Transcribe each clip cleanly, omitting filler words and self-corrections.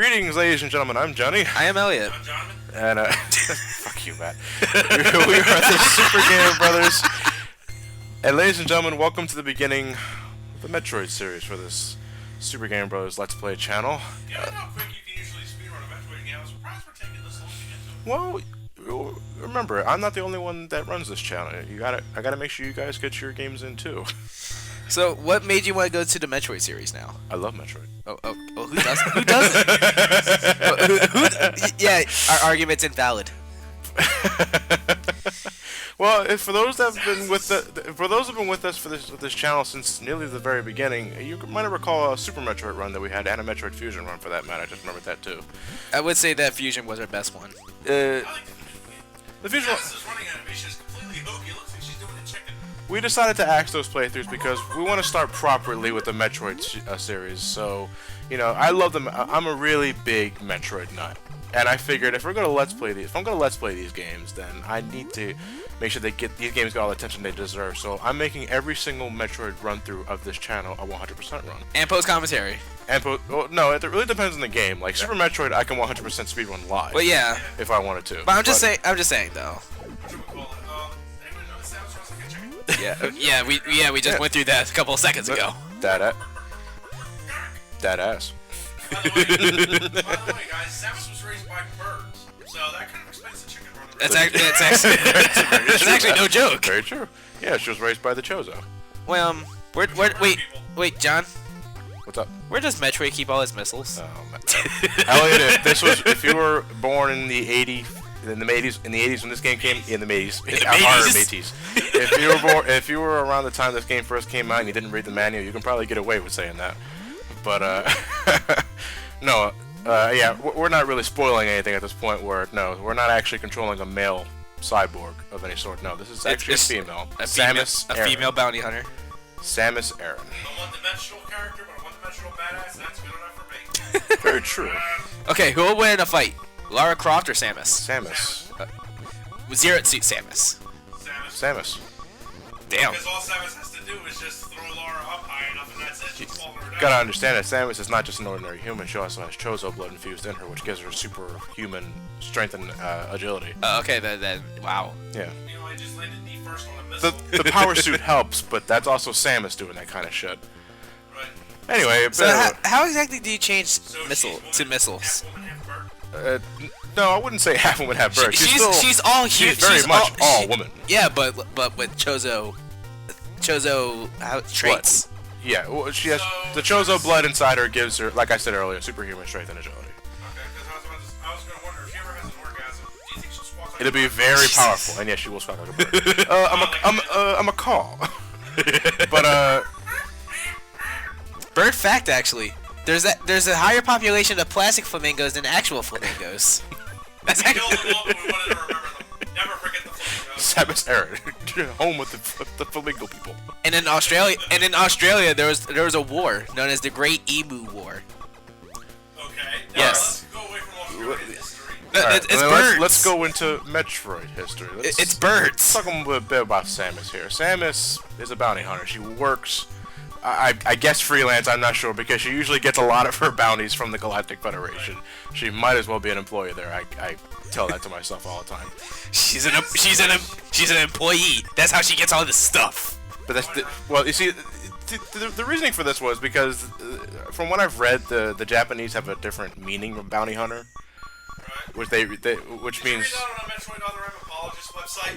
Greetings, ladies and gentlemen. I'm Johnny. I am Elliot. I'm Jonathan. And, fuck you, Matt. We are the Super Game Brothers. And, ladies and gentlemen, welcome to the beginning of the Metroid series for this Super Game Brothers Let's Play channel. Do you know how quick you can usually speedrun a Metroid game? I was surprised we're taking this long to get to. Well, remember, I'm not the only one that runs this channel. I gotta make sure you guys get your games in, too. So, what made you want to go to the Metroid series now? I love Metroid. Oh, who doesn't? Who doesn't? Yeah, our argument's invalid. Well, for those that have been with us for this channel since nearly the very beginning, you might recall a Super Metroid run that we had and a Metroid Fusion run for that matter. I just remembered that too. I would say that Fusion was our best one. The Fusion. This running animation is completely hokey. It looks like she's doing a chicken. We decided to axe those playthroughs because we want to start properly with the Metroid series. So, you know, I love them. I'm a really big Metroid nut, and I figured if I'm gonna let's play these games, then I need to make sure these games get all the attention they deserve. So I'm making every single Metroid run through of this channel a 100% run. And post commentary. Well, no, it really depends on the game. Like Super Metroid, I can 100% speedrun live. Well, yeah. If I wanted to. But I'm just saying though. What do we call it? Anyone know that Samus runs like a chicken? Yeah, we just went through that a couple of seconds ago. That ass. By the way, guys, Samus was raised by birds, so that kind of explains the chicken running. That's actually no joke. Very true. Yeah, she was raised by the Chozo. Well, wait, John. What's up? Where does Metroid keep all his missiles? Elliot, if you were born in the 80s when this game came, in the 80s, if you were around the time this game first came out and you didn't read the manual, you can probably get away with saying that. But no, yeah, we're not really spoiling anything at this point. We're not actually controlling a male cyborg of any sort. No, this is actually a female. Samus Aran. A female bounty hunter. Samus Aran. A one-dimensional character, but a one-dimensional badass. That's good enough for me. Very true. Okay, who will win in a fight? Lara Croft or Samus? Samus. Zero suit Samus. Samus. Damn. Because all Samus has to do is just throw Lara up high enough, and that's it. She's falling her down. Gotta understand that Samus is not just an ordinary human. She also has Chozo blood infused in her, which gives her superhuman strength and agility. Okay, then wow. Yeah. You know, I just landed the first on a missile. The power suit helps, but that's also Samus doing that kind of shit. Right. Anyway, So how exactly do you change So missiles? Half woman, half bird. no, I wouldn't say half woman, half bird. She's all human. She's very much all woman. Yeah, but with Chozo traits. Yeah, well, she has the Chozo blood inside her gives her, like I said earlier, superhuman strength and agility. Okay, because I was gonna wonder if she ever has an orgasm. Do you think she'll squawk like It'll be very powerful, and yes, she will squawk like a bird. I'm a call. But Bird fact, actually, there's a higher population of plastic flamingos than actual flamingos. That's We killed actually. them all, but we wanted to remember them. Never forget the flamingos. Samus Aran, home with the flamingo people. And in Australia, there was a war known as the Great Emu War. Okay. Now Yes. Let's go away from Australian history. Alright, It's then birds. let's go into Metroid history. It's birds. Let's talk a little bit about Samus here. Samus is a bounty hunter. She works, I guess freelance, I'm not sure, because she usually gets a lot of her bounties from the Galactic Federation. She might as well be an employee there. I tell that to myself all the time. She's an employee. That's how she gets all this stuff. But well, you see, the reasoning for this was because, from what I've read, the Japanese have a different meaning of bounty hunter, Right. which Did you means read that on a Metroid Other M apologist website?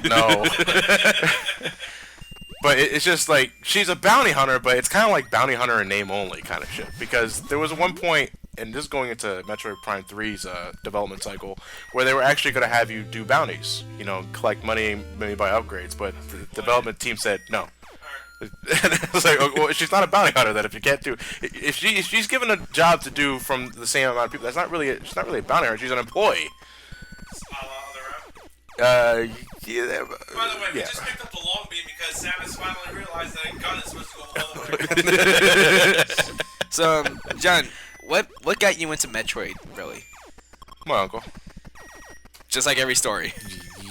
no. But it's just like, she's a bounty hunter, but it's kind of like bounty hunter in name only kind of shit. Because there was one point, and this is going into Metroid Prime 3's development cycle, where they were actually going to have you do bounties. You know, collect money, maybe buy upgrades, but the development team said no. It's like, well, she's not a bounty hunter then if you can't do... If she's given a job to do from the same amount of people, she's not really a bounty hunter, she's an employee. Other M? Yeah, By the way, we yeah. just picked up the long beam because Samus finally realized that a gun is supposed to go all the way. So, John, what got you into Metroid, really? My uncle. Just like every story.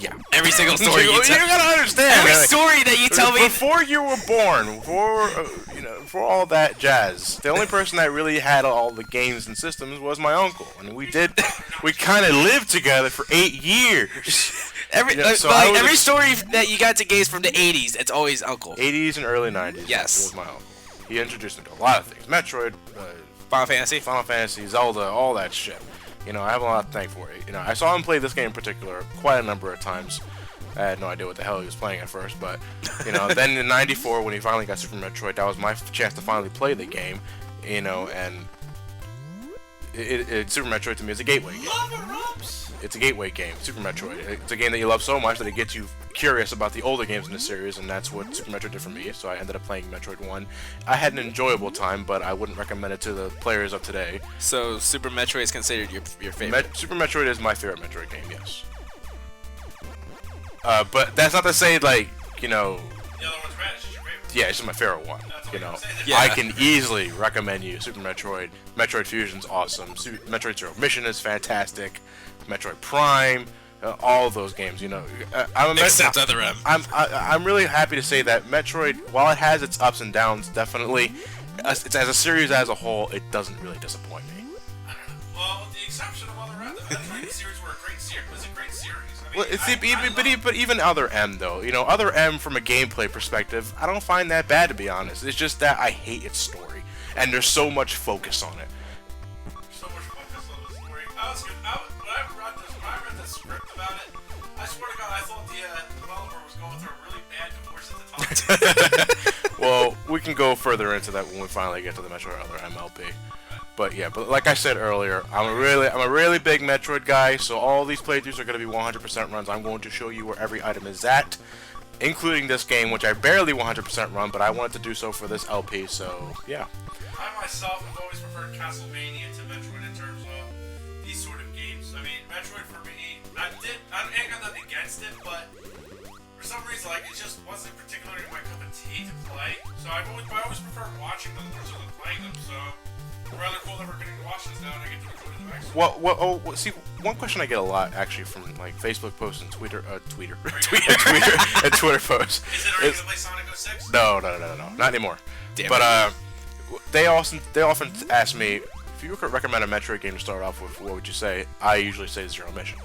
Yeah. Every single story you you tell. gotta understand. Every like, story that you tell me. before you were born, for all that jazz, the only person that really had all the games and systems was my uncle, and we kind of lived together for 8 years. Every story that you got to games from the 80s, it's always Uncle. 80s and early 90s. Yes. It was my uncle. He introduced me to a lot of things. Metroid, Final Fantasy. Final Fantasy, Zelda, all that shit. I have a lot to thank for it. I saw him play this game in particular quite a number of times. I had no idea what the hell he was playing at first, but, then in '94 when he finally got Super Metroid, that was my chance to finally play the game, and Super Metroid to me is a gateway game. It's a gateway game, Super Metroid. It's a game that you love so much that it gets you curious about the older games in the series, and that's what Super Metroid did for me, so I ended up playing Metroid 1. I had an enjoyable time, but I wouldn't recommend it to the players of today. So Super Metroid is considered your favorite? Super Metroid is my favorite Metroid game, yes. But that's not to say, like, The other one's bad, it's just your favorite. yeah, it's just my favorite one. Yeah. I can easily recommend you Super Metroid. Metroid Fusion's awesome. Metroid Zero Mission is fantastic. Metroid Prime, all of those games. Except Other M. I'm really happy to say that Metroid, while it has its ups and downs, definitely, as a series as a whole, it doesn't really disappoint me. I don't know. Well, with the exception of Other M, the Metroid series was a great series. I mean, But even Other M though, Other M from a gameplay perspective, I don't find that bad, to be honest. It's just that I hate its story, and there's so much focus on it. So much focus on the story. When I read the script about it, I swear to God, I thought the developer was going through a really bad divorce at the time. Well, we can go further into that when we finally get to the Metroid Other MLP. But yeah, like I said earlier, I'm a really big Metroid guy, so all these playthroughs are going to be 100% runs. I'm going to show you where every item is at, including this game, which I barely 100% run, but I wanted to do so for this LP, so yeah. I myself have always preferred Castlevania to Metroid in terms of these sort of games. I mean, Metroid for me, I ain't got nothing against it, but for some reason, like, it just wasn't particularly my cup of tea to play. So I always preferred watching them more so than playing them, so rather cool that we're getting to watch this now and I get to enjoy the next one. See, one question I get a lot actually from like Facebook posts and Twitter and Twitter posts. Is it already gonna play Sonic 06? No, not anymore. Damn but they often ask me, if you could recommend a Metroid game to start off with, what would you say? I usually say Zero Mission,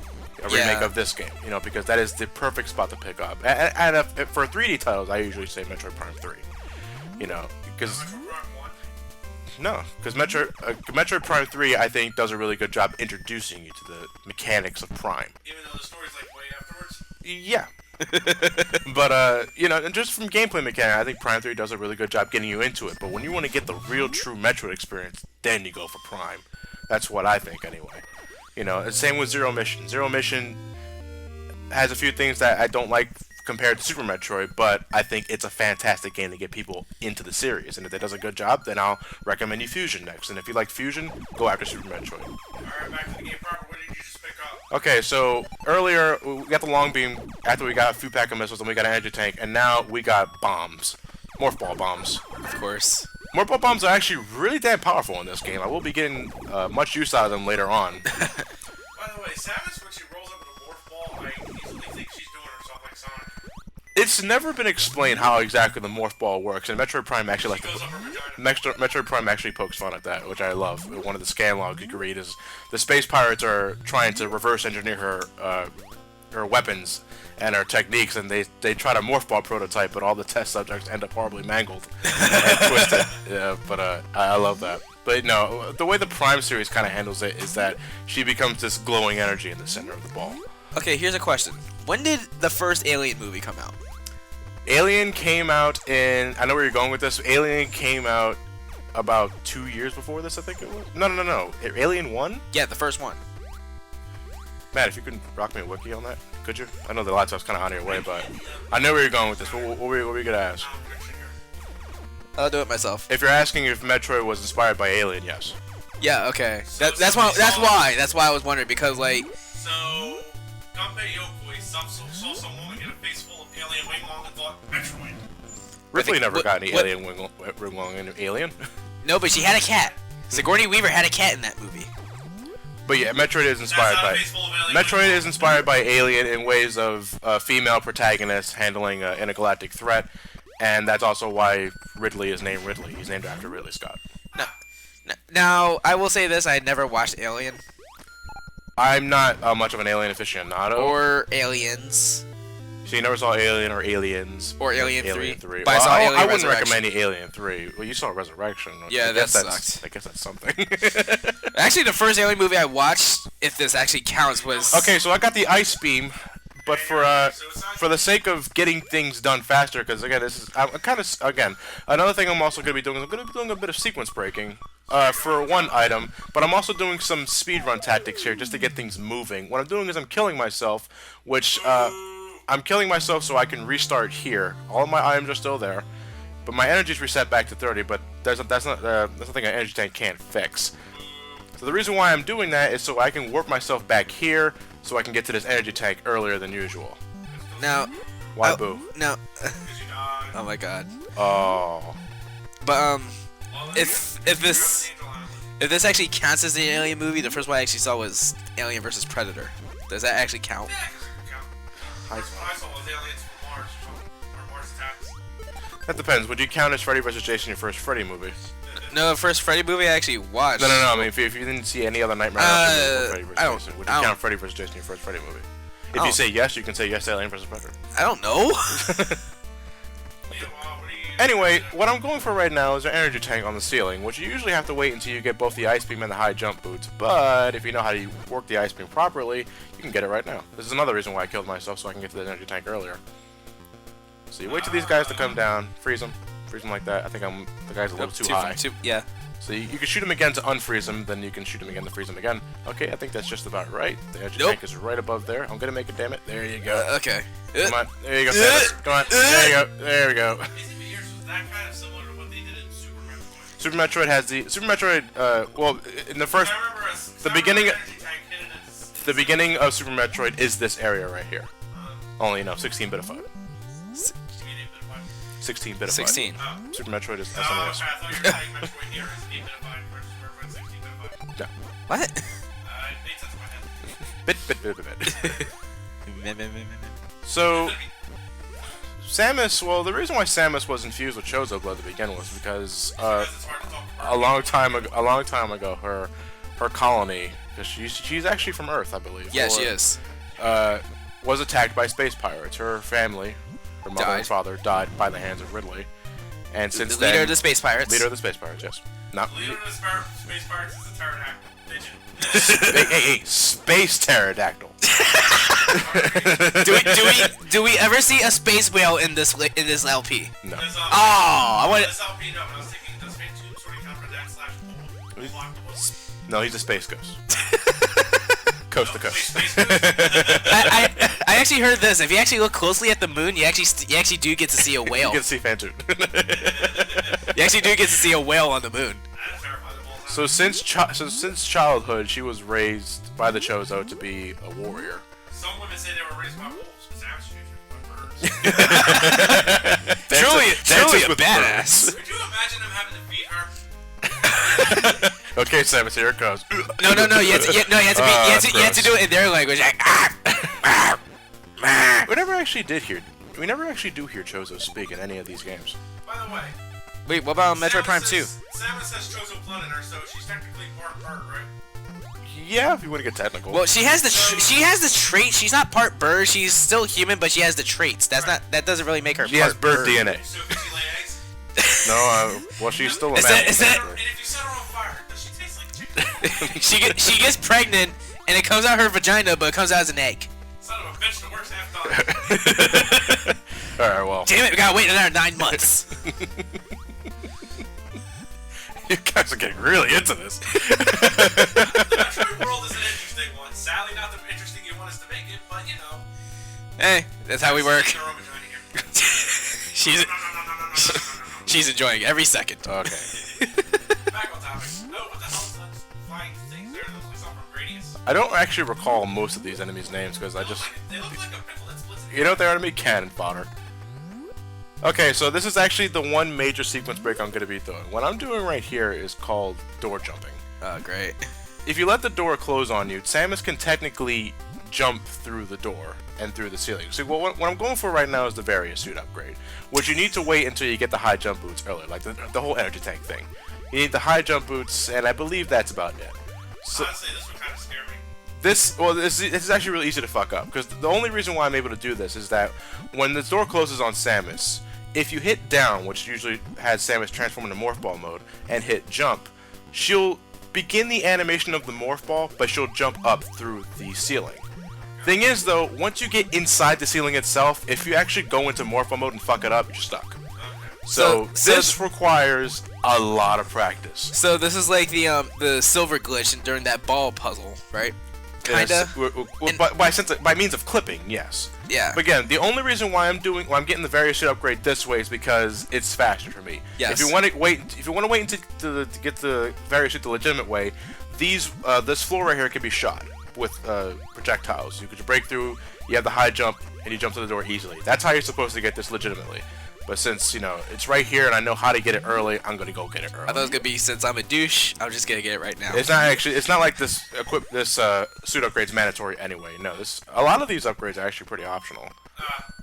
a remake of this game, because that is the perfect spot to pick up. And for 3D titles, I usually say Metroid Prime 3, because. Metroid Prime 1? No, because Metroid Prime 3, I think, does a really good job introducing you to the mechanics of Prime. Even though the story's like way afterwards? Yeah. But, and just from gameplay mechanics, I think Prime 3 does a really good job getting you into it. But when you want to get the real, true Metroid experience, then you go for Prime. That's what I think, anyway. And same with Zero Mission. Zero Mission has a few things that I don't like compared to Super Metroid, but I think it's a fantastic game to get people into the series. And if it does a good job, then I'll recommend you Fusion next. And if you like Fusion, go after Super Metroid. Alright, back to the game proper. What did you just pick up? Okay, so earlier we got the long beam after we got a few pack of missiles, and we got an energy tank, and now we got bombs. Morph Ball bombs. Of course. Morph Ball bombs are actually really damn powerful in this game. I will be getting much use out of them later on. By the way, Samus, when she rolls up with a Morph Ball, I easily think she's doing herself like Sonic. It's never been explained how exactly the Morph Ball works, and Metroid Prime actually Metroid Prime actually pokes fun at that, which I love. One of the scan logs you can read is the space pirates are trying to reverse engineer her weapons and her techniques, and they try to Morph Ball prototype, but all the test subjects end up horribly mangled and twisted. Yeah, but I love that. But no, the way the Prime series kind of handles it is that she becomes this glowing energy in the center of the ball. Okay, here's a question. When did the first Alien movie come out? Alien came out in... I know where you're going with this. Alien came out about 2 years before this, I think it was. No. Alien 1? Yeah, the first one. Matt, if you could rock me a wiki on that, could you? I know the laptop's kind of on your way, but I know where you're going with this. What were you going to ask? I'll do it myself. If you're asking if Metroid was inspired by Alien, yes. Yeah, okay. That's why I was wondering, because, like... So, Gunpei Yokoi saw some woman get a face full of alien wing long and thought, Metroid. Ripley never got any alien wing long in Alien. No, but she had a cat. Sigourney Weaver had a cat in that movie. But yeah, Metroid is inspired That's not by a face full of aliens. Metroid is inspired by Alien in ways of female protagonists handling an intergalactic threat, and that's also why Ridley is named Ridley. He's named after Ridley Scott. Now, I will say this: I had never watched Alien I'm not much of an Alien aficionado. or Aliens So you never saw Alien or Aliens or Alien 3. But But I saw Alien I wouldn't Resurrection. recommend Alien 3. Well, you saw Resurrection. Yeah, I guess that that's, sucked. I guess that's something. Actually, the first Alien movie I watched, if this actually counts, was Okay, so I got the ice beam, but for the sake of getting things done faster, because again, I'm kind of another thing I'm also going to be doing is I'm going to be doing a bit of sequence breaking. For one item, but I'm also doing some speedrun tactics here just to get things moving. What I'm doing is I'm killing myself, which I'm killing myself so I can restart here. All of my items are still there, but my energy's reset back to 30. But that's something an energy tank can't fix. So the reason why I'm doing that is so I can warp myself back here, so I can get to this energy tank earlier than usual. now. Why boo? No. Because you died. Oh my god. Oh. But Well, if this actually counts as an Alien movie, the first one I actually saw was Alien vs Predator. Does that actually count? Yeah, because it can count. First one I saw was Aliens from Mars, or Mars Attacks. That depends. Would you count as Freddy vs. Jason your first Freddy movie? No, the first Freddy movie I actually watched. No. I mean, if you didn't see any other Nightmare after Freddy vs. I don't- Jason, would I you don't- count Freddy vs. Jason your first Freddy movie? If don't- you say yes, you can say yes to Alien vs. Predator. I don't know. Meanwhile, what do you... Anyway, what I'm going for right now is an energy tank on the ceiling, which you usually have to wait until you get both the ice beam and the high jump boots. But if you know how to work the ice beam properly, you can get it right now. This is another reason why I killed myself, so I can get to the energy tank earlier. So you wait till these guys to come down, freeze them like that. I think the guy's a little too high. Yeah. So you can shoot him again to unfreeze him, then you can shoot him again to freeze him again. Okay, I think that's just about right. The energy Nope. tank is right above there. I'm gonna make it, damn it. There you go. Okay. Come on. There you go, Samus. Come on. There you go. There we go. Isn't yours was that kind of similar to what they did in Super Metroid? Super Metroid has the Super Metroid. Well, in the first, I remember the beginning, energy tank hit it as... the beginning of Super Metroid is this area right here. Only 16-bit of 5. 16-bit of 5. 16. Oh. Super Metroid is Oh, okay, I SNES. thought you were saying Metroid here is 8-bit of 5 versus Metroid 16-bit of 5. No. What? It made sense in my head. Bit. So, Samus. Well, the reason why Samus was infused with Chozo blood to begin was because Because it's hard to talk about. a long time ago, her colony, because she's actually from Earth, I believe. Yeah, or, she is. Was attacked by space pirates. Her family, her mother and Died. father, died by the hands of Ridley. And since The then, leader of the Space Pirates. leader of the space pirates, yes. Not Leader of the Space Pirates is a pterodactyl. Pigeon. hey, space pterodactyl. do we ever see a space whale in this LP? No. There's, Oh, I want This LP, no, but I was thinking, does Fate 2 sort of count for that slash full octopus? No, he's a space ghost. Coast to coast. I actually heard this. If you actually look closely at the moon, you actually do get to see a You whale. can see Phantom. You actually do get to see a whale on the moon. That terrifies them all. So since childhood, she was raised by the Chozo to be a warrior. Some women say they were raised by wolves, but Samus is usually by birds. Truly a with badass. Could you imagine them having to feed her? Okay, Samus, here it goes. No. You had to do it in their language. Like, We never actually do hear Chozo speak in any of these games. By the way, Wait, what about Metroid Prime 2? Samus has Chozo blood in her, so she's technically part bird, right? Yeah, if you want to get technical. Well, she has the trait. She's not part bird. She's still human, but she has the traits. That doesn't really make her. she has part bird DNA. So can she lay eggs? No, well, she's still a Is man. that- is that- And if you set her on fire, does she taste like chicken? she gets pregnant, and it comes out her vagina, but it comes out as an egg. Son of a bitch, the worst half time. Alright, well. Damn it, we gotta wait another 9 months. You guys are getting really into this. The Metroid world is an interesting one. Sadly, not the interesting you want us to make it, but you know. Hey, that's how we work. Their own vagina here. she's she's enjoying every second. Okay. Back on topic. Oh, what the hell is that flying thing there? That looks like something from Gradius. I don't actually recall most of these enemies' names because I just. They look like a pickle that's blitzed. You know what they are to me? Cannon fodder. Okay, so this is actually the one major sequence break I'm going to be doing. What I'm doing right here is called door jumping. Oh, great. if you let the door close on you, Samus can technically jump through the door and through the ceiling. So what I'm going for right now is the Various Suit upgrade, which you need to wait until you get the high jump boots earlier, like the whole energy tank thing. You need the high jump boots, and I believe that's about it. So, Honestly, this would kind of scare me. This is actually really easy to fuck up, because the only reason why I'm able to do this is that when the door closes on Samus, if you hit down, which usually has Samus transform into Morph Ball mode, and hit jump, she'll begin the animation of the Morph Ball, but she'll jump up through the ceiling. Thing is, though, once you get inside the ceiling itself, if you actually go into Morph Ball mode and fuck it up, you're stuck. So this requires a lot of practice. So this is like the silver glitch during that ball puzzle, right? Kinda. Yes, by means of clipping, yes. Yeah. But again, the only reason why I'm getting the Various Suit upgrade this way is because it's faster for me. Yes. If you want to wait to get the Various Suit the legitimate way, this floor right here can be shot with projectiles. You could break through. You have the high jump, and you jump to the door easily. That's how you're supposed to get this legitimately. But since, it's right here and I know how to get it early, I'm gonna go get it early. I thought it was gonna be, since I'm a douche, I'm just gonna get it right now. It's not like this suit upgrade's mandatory anyway. No, a lot of these upgrades are actually pretty optional.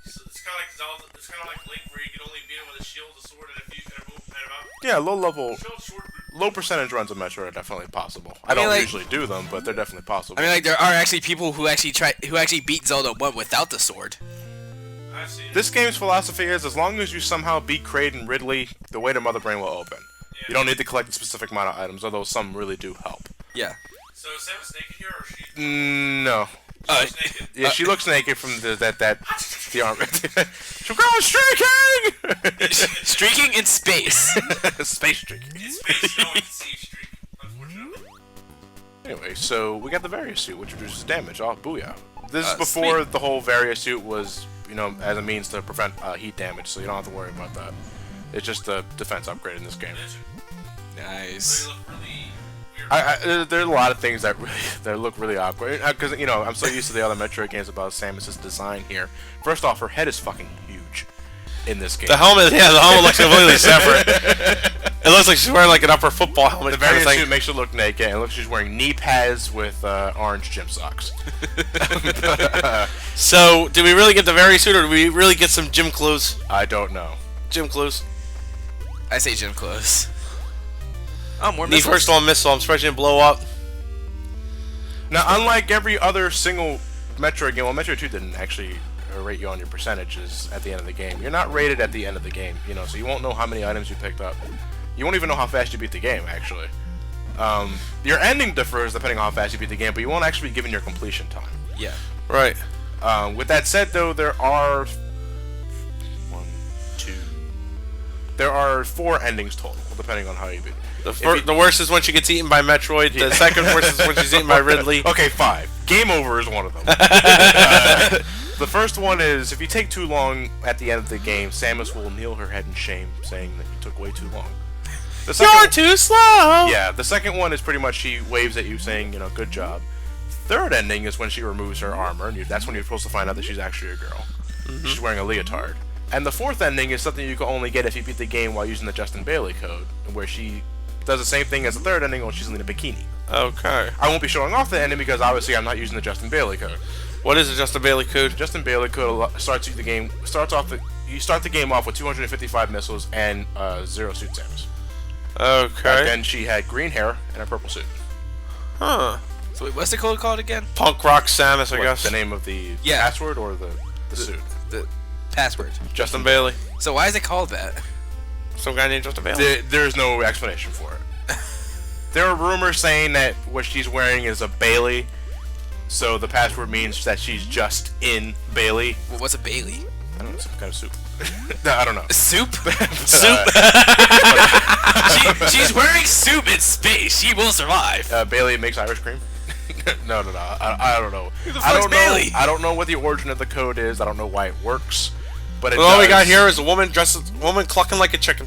It's kind of like Zelda. It's kind of like Link, where you can only beat it with a shield, a sword, and a move, and about. Yeah, low level, Shield, sword, low percentage runs of Metroid are definitely possible. I don't usually do them, but they're definitely possible. I mean, like, there are actually people who actually beat Zelda 1 without the sword. I've seen This game's philosophy is, as long as you somehow beat Kraid and Ridley, the way to Mother Brain will open. Yeah. You don't need to collect a specific amount of items, although some really do help. Yeah. So is Samus naked here, or is she? No. She's naked. Yeah, she looks naked from the arm. She's going streaking! Streaking in space. Space streaking. In space, no one can see streak, unfortunately. Anyway, so we got the Various Suit, which reduces damage. Oh, booyah. This is Sweet. before the whole Various Suit was, as a means to prevent heat damage, so you don't have to worry about that. It's just a defense upgrade in this game. Nice. They look really weird. There are a lot of things that look really awkward. Because, I'm so used to the other Metroid games about Samus' design here. First off, her head is fucking huge in this game. The helmet looks completely separate. It looks like she's wearing like an upper football helmet. The kind of Various thing. Suit makes her look naked, and it looks like she's wearing knee pads with orange gym socks. So, did we really get the Various Suit, or did we really get some gym clothes? I don't know. Gym clothes. I say gym clothes. Oh, more Need missiles. first on missile. I'm expecting to blow up. Now, unlike every other single Metroid game, well, Metroid 2 didn't actually rate you on your percentages at the end of the game. You're not rated at the end of the game, so you won't know how many items you picked up. You won't even know how fast you beat the game, actually. Your ending differs depending on how fast you beat the game, but you won't actually be given your completion time. Yeah. Right. With that said, though, there are 4 endings total, depending on how you beat it. The worst is when she gets eaten by Metroid. The second worst is when she's eaten by Ridley. Okay, 5. Game over is one of them. The first one is, if you take too long at the end of the game, Samus will kneel her head in shame, saying that you took way too long. The You're too slow! Yeah, the second one is pretty much she waves at you saying, good job. Third ending is when she removes her armor, and that's when you're supposed to find out that she's actually a girl. She's wearing a leotard. And the fourth ending is something you can only get if you beat the game while using the Justin Bailey code, where she does the same thing as the third ending, only she's in a bikini. Okay. I won't be showing off the ending because obviously I'm not using the Justin Bailey code. What is the Justin Bailey code? Justin Bailey code you start the game off with 255 missiles and 0 suit Samus. Okay. Back then she had green hair and a purple suit. Huh. So wait, what's the code called again? Punk Rock Samus, I What, guess. the name of the Yeah. password or the suit? The password. Justin Bailey. So why is it called that? Some guy named Justin Bailey. There's no explanation for it. There are rumors saying that what she's wearing is a Bailey, so the password means that she's just in Bailey. Well, what's a Bailey? I don't know, some kind of soup. No, I don't know. Soup? Soup? She's wearing soup in space. She will survive. Bailey makes Irish cream? No. I don't know. Who the fuck's Bailey? I don't know what the origin of the code is. I don't know why it works. But All we got here is a woman clucking like a chicken.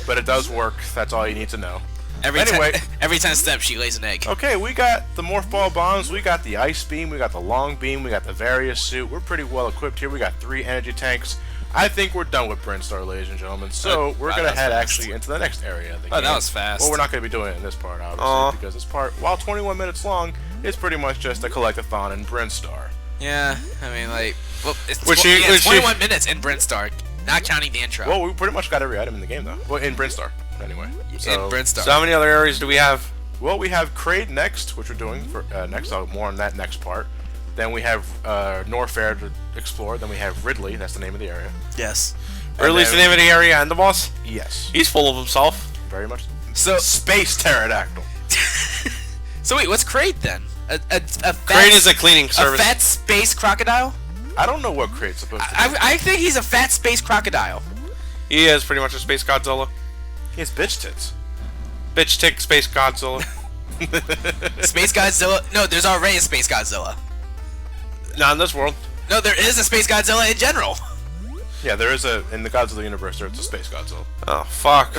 But it does work. That's all you need to know. Every Anyway. every 10 steps, she lays an egg. Okay, we got the Morph Ball bombs, we got the Ice Beam, we got the Long Beam, we got the Various Suit. We're pretty well equipped here. We got 3 energy tanks. I think we're done with Brinstar, ladies and gentlemen. So we're gonna head actually into the next area of the game. that was fast. Well, we're not gonna be doing it in this part, obviously, because this part, while 21 minutes long, is pretty much just a collectathon in Brinstar. Yeah, I mean, like, well, it's, Which 21 minutes in Brinstar, not counting the intro. Well, we pretty much got every item in the game, though. Well, in Brinstar, anyway. So, in Brinstar. So how many other areas do we have? well, we have Kraid next, which we're doing for next. I'll more on that next part. Then we have Norfair to explore. Then we have Ridley. That's the name of the area. Yes. Ridley's the name of the area and the boss? Yes. He's full of himself. Very much. So, Space Pterodactyl. so wait, what's Kraid then? A fat, Crane is a cleaning service. A fat space crocodile? I don't know what Kraid's supposed to be. I think he's a fat space crocodile. He is pretty much a Space Godzilla. He has bitch tits. Bitch tick Space Godzilla. Space Godzilla? No, there's already a Space Godzilla. Not in this world. No, there is a Space Godzilla in general. Yeah, there is a in the Godzilla universe. There's a Space Godzilla. Oh, fuck.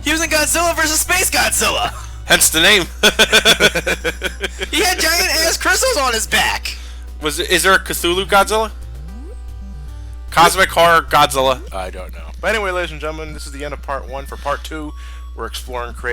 He was in Godzilla vs. Space Godzilla. Hence the name. He had giant ass crystals on his back. Is there a Cthulhu Godzilla? Cosmic Horror Godzilla. I don't know. But anyway, ladies and gentlemen, this is the end of part 1. For part 2, we're exploring Kraid.